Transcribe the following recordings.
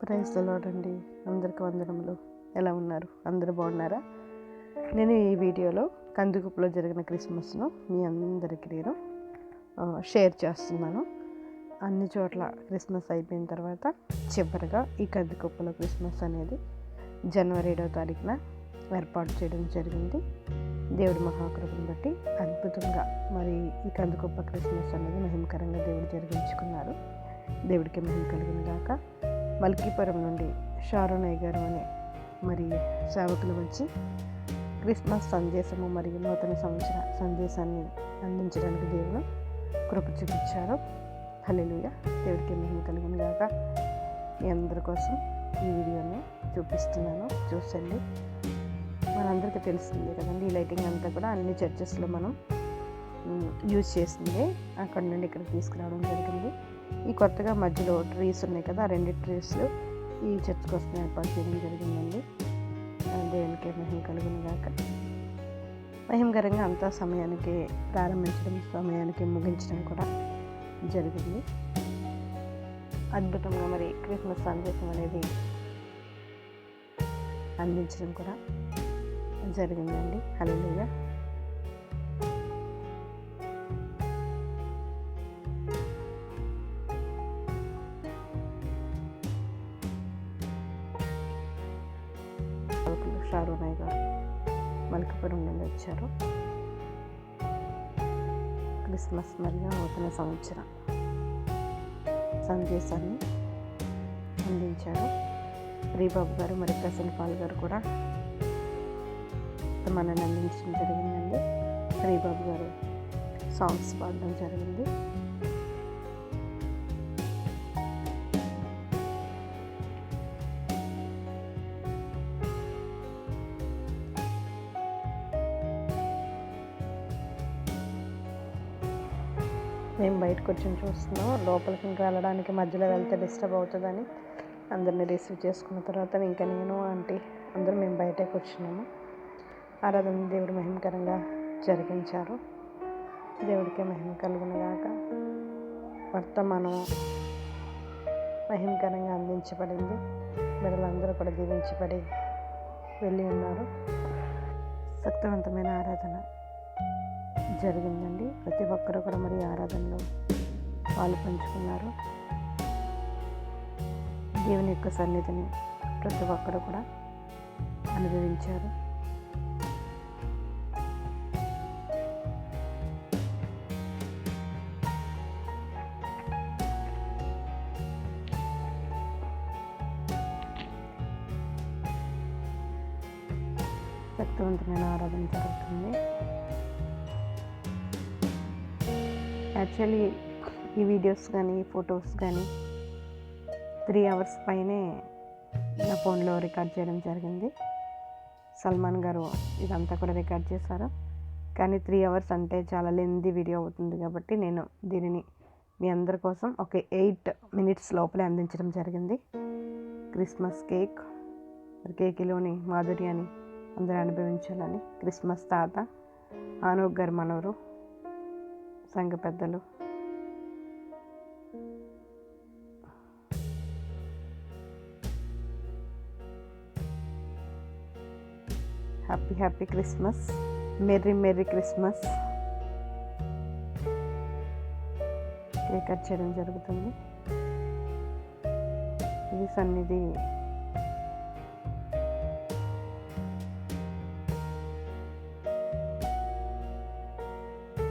Praise the lord అండి. అందరికి వందనములు. ఎలా ఉన్నారు? అందరూ బాగున్నారా? నేను ఈ వీడియోలో కందికుప్పలో జరిగిన క్రిస్మస్ను మీ అందరికీ నేను షేర్ చేస్తున్నాను. అన్ని చోట్ల క్రిస్మస్ అయిపోయిన తర్వాత చివరిగా ఈ కందికుప్పలో క్రిస్మస్ అనేది జనవరి 7వ తారీఖున ఏర్పాటు చేయడం జరిగింది. దేవుడి మహాకృపను బట్టి అద్భుతంగా మరి ఈ కందికుప్ప క్రిస్మస్ అనేది మహిమకరంగా దేవుడు జరిగించుకున్నారు. దేవుడికి మహిమ కలిగిన గాక. మల్కీపురం నుండి షారోనయ్య గారు అనే మరి సేవకులు వచ్చి క్రిస్మస్ సందేశము మరియు నూతన సంవత్సర సందేశాన్ని అందించడానికి దేవుడు కృప చూపించారు. హల్లెలూయా. దేవుడికి మహిమ కలిగిన గాక. మీ అందరి కోసం ఈ వీడియోని చూపిస్తున్నాను, చూసండి. మనందరికీ తెలిసిందే కదండి, ఈ లైటింగ్ అంతా కూడా అన్ని చర్చెస్లో మనం యూజ్ చేసిందే. అక్కడ నుండి ఇక్కడ తీసుకురావడం జరిగింది. ఈ కొత్తగా మధ్యలో ట్రీస్ ఉన్నాయి కదా, ఆ 2 ట్రీస్ ఈ చర్చ్ కోసం ఏర్పాటు చేయడం జరిగిందండి. దేవునికి మహిమ కలుగును గాక. మహిమకరంగా అంతా సమయానికి ప్రారంభించడం, సమయానికి ముగించడం కూడా జరిగింది. అద్భుతంగా మరి క్రిస్మస్ సందేశం అనేది అందించడం కూడా జరిగిందండి. హల్లెలూయా. షారోనయ్య గారు మల్కీపురం నుండి వచ్చారు. క్రిస్మస్ మరియు నూతన సంవత్సర సందేశాన్ని అందించారు. శ్రీబాబు గారు మరి ప్రసన్న పాల్ గారు కూడా మనల్ని అందించడం జరిగిందండి. శ్రీబాబు గారు సాంగ్స్ పాడడం జరిగింది. మేము బయటకు వచ్చి చూస్తున్నాం. లోపలికి ఇంకా వెళ్ళడానికి మధ్యలో వెళ్తే డిస్టర్బ్ అవుతుందని అందరినీ రిసీవ్ చేసుకున్న తర్వాత ఇంకా నేను ఆంటీ అందరూ మేము బయటకు వచ్చినాము. ఆరాధన దేవుడు మహిమకరంగా జరిగించారు. దేవుడికి మహిమ కలుగును గాక. వర్తమానం మహిమకరంగా అందించబడింది. బిడ్డలందరూ కూడా దీవించబడి వెళ్ళి ఉన్నారు. శక్తివంతమైన ఆరాధన జరిగిందండి. ప్రతి ఒక్కరూ కూడా మరి ఆరాధనలో పాలు పంచుకున్నారు. దేవుని యొక్క సన్నిధిని ప్రతి ఒక్కరూ కూడా అనుభవించారు. శక్తివంతమైన ఆరాధన జరుగుతుంది. యాక్చువల్లీ ఈ వీడియోస్ కానీ ఫొటోస్ కానీ 3 hours పైనే నా ఫోన్లో రికార్డ్ చేయడం జరిగింది. సల్మాన్ గారు ఇదంతా కూడా రికార్డ్ చేశారు. కానీ 3 hours అంటే చాలా లెంతీ వీడియో అవుతుంది కాబట్టి నేను దీనిని మీ అందరి కోసం ఒక 8 minutes లోపలే అందించడం జరిగింది. క్రిస్మస్ కేక్లోని మాధుర్యాన్ని అందరూ అనుభవించాలని క్రిస్మస్ తాత ఆనోక్ గారు మనవరు, సంఘ పెద్దలు, happy Christmas, merry Christmas cake cut చేయడం జరుగుతుంది. ఇది సన్నిధి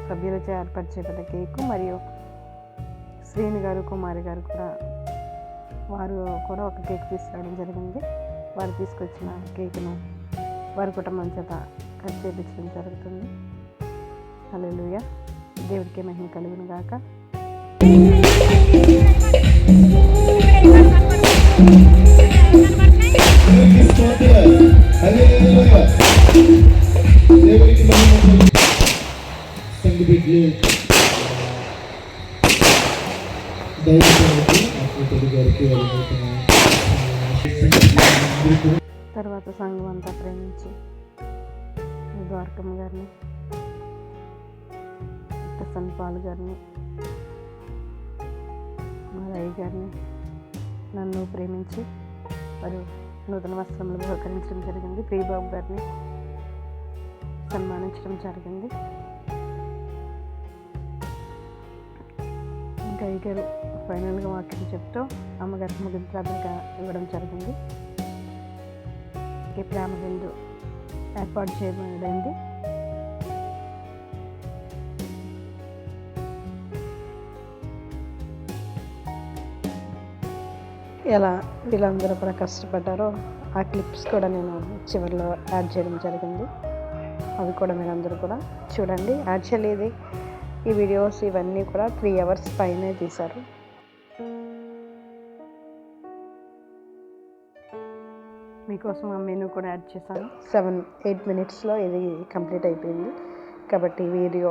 సభ్యులచే ఏర్పరిచేపడ్డ కేకు మరియు శ్రీని గారు కుమారి గారు కూడా వారు కూడా ఒక కేక్ తీసుకురావడం జరిగింది. వారు తీసుకొచ్చిన కేకును వారి కుటుంబం చేత కట్ చేయించడం జరుగుతుంది. హల్లెలూయా. దేవుడికి మహిమ కలుగును గాక. తర్వాత సంఘం అంతా ప్రేమించి ద్వారకమ్మ గారిని, ప్రసన్న పాల్ గారిని, మా రయ్య గారిని, నన్ను ప్రేమించి వారు నూతన వస్త్రములు బహుకరించడం జరిగింది. ప్రియబాబు గారిని సన్మానించడం జరిగింది. ఇంకా గారు ఫైనల్గా వాక్యం చెప్తూ అమ్మగారికి ముగింపు ప్రార్థన ఇవ్వడం జరిగింది. ఈ ప్రేమ విందు ఏర్పాటు చేయబడింది. ఎలా వీళ్ళందరూ కూడా కష్టపడ్డారో ఆ క్లిప్స్ కూడా నేను చివరిలో యాడ్ చేయడం జరిగింది. అవి కూడా మీరందరూ కూడా చూడండి. యాక్చువల్లీ ఈ వీడియోస్ ఇవన్నీ కూడా 3 hours పైనే తీశారు. మీకోసం ఆ మెనూ కూడా యాడ్ చేశాను. 7-8 minutesలో ఇది కంప్లీట్ అయిపోయింది. కాబట్టి వీడియో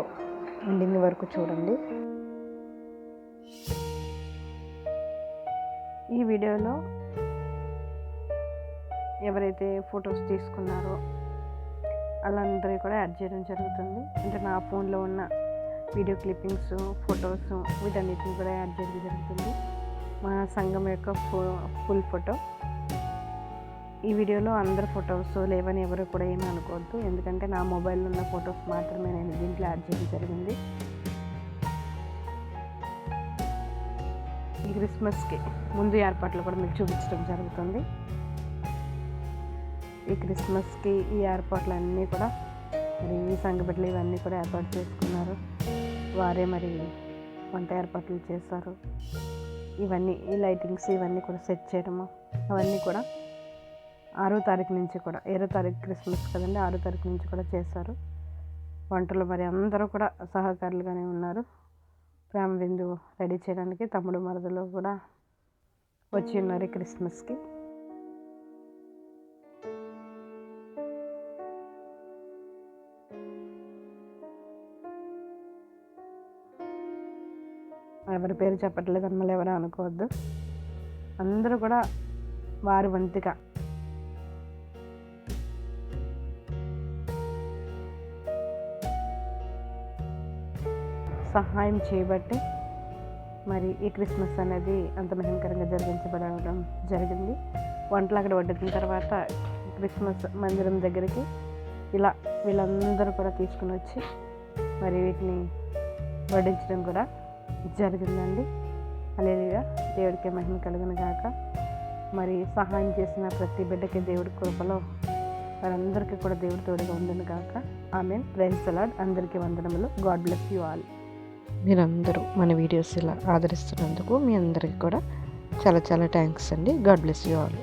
ఎండింగ్ వరకు చూడండి. ఈ వీడియోలో ఎవరైతే ఫొటోస్ తీసుకున్నారో వాళ్ళందరూ కూడా యాడ్ చేయడం జరుగుతుంది. అంటే నా ఫోన్లో ఉన్న వీడియో క్లిప్పింగ్స్, ఫొటోస్ వీటన్నిటిని కూడా యాడ్ చేయడం జరుగుతుంది. మా సంఘం యొక్క ఫుల్ ఫోటో. ఈ వీడియోలో అందరు ఫొటోస్ లేవని ఎవరు కూడా ఏమీ అనుకోవద్దు. ఎందుకంటే నా మొబైల్లో ఉన్న ఫొటోస్ మాత్రమే నేను దీంట్లో యాడ్ చేయడం జరిగింది. ఈ క్రిస్మస్కి ముందు ఏర్పాట్లు కూడా మీకు చూపించడం జరుగుతుంది. ఈ క్రిస్మస్కి ఈ ఏర్పాట్లన్నీ కూడా మరి ఈ సంఘ బిడ్డలు ఇవన్నీ కూడా ఏర్పాటు చేసుకున్నారు. వారే మరి వంట ఏర్పాట్లు చేస్తారు. ఇవన్నీ ఈ లైటింగ్స్ ఇవన్నీ కూడా సెట్ చేయడము అవన్నీ కూడా 6వ తారీఖు నుంచి కూడా 7వ తారీఖు క్రిస్మస్ కదండి, 6వ తారీఖు నుంచి కూడా చేస్తారు. వంటలు మరి అందరూ కూడా సహకారులుగానే ఉన్నారు. ప్రేమ విందు రెడీ చేయడానికి తమ్ముడు మరదలు కూడా వచ్చి ఉన్నారు క్రిస్మస్కి. ఎవరి పేరు చెప్పట్లేదు అని మళ్ళీ ఎవరు అనుకోవద్దు. అందరూ కూడా వారి వంతుగా సహాయం చేయబట్టి మరి ఈ క్రిస్మస్ అనేది అంత మహిమకరంగా జరిగించబడడం జరిగింది. వంటలు అక్కడ వడ్డించిన తర్వాత క్రిస్మస్ మందిరం దగ్గరికి ఇలా వీళ్ళందరూ కూడా తీసుకుని వచ్చి మరి వీటిని వడ్డించడం కూడా జరిగిందండి. హల్లెలూయా, దేవుడికి మహిమ కలుగును గాక. మరి సహాయం చేసిన ప్రతి బిడ్డకి దేవుడి కృపలో వారందరికీ కూడా దేవుడి తోడుగా ఉండును గాక. ఆమేన్. Praise the lord. అందరికీ వందనములు. God bless you all. మీరందరూ మన వీడియోస్ ఇలా ఆదరిస్తున్నందుకు మీ అందరికీ కూడా చాలా చాలా థ్యాంక్స్ అండి. God bless you all.